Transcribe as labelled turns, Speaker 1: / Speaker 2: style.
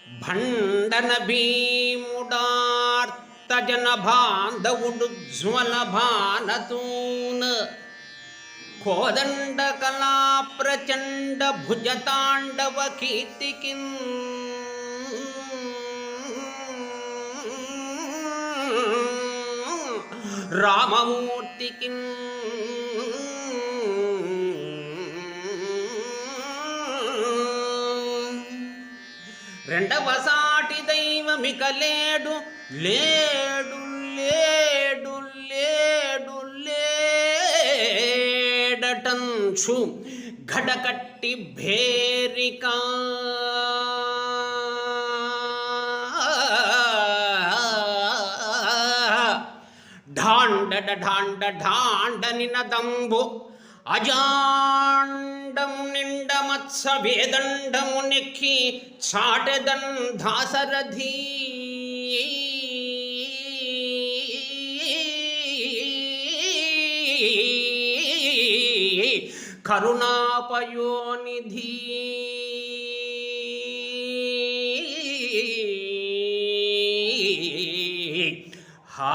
Speaker 1: భండన భీముడార్తజన బాంధవుడు జ్వల భానతూన్ కోదండ కళా ప్రచండ భుజతాండవ కీర్తికిన్ రామమూర్తికిన్ రెండవ సాటి దైవమిక లేడు లేడు లేడు లేడు లేడటంచు గడకట్టి భేరిక ఢాండ ఢాండ ఢాండ నినదంబు అజాండము నిండ మత్స వేదండము నెక్కి చాటెదన్ దాసరథీ కరుణాపయోనిధి హా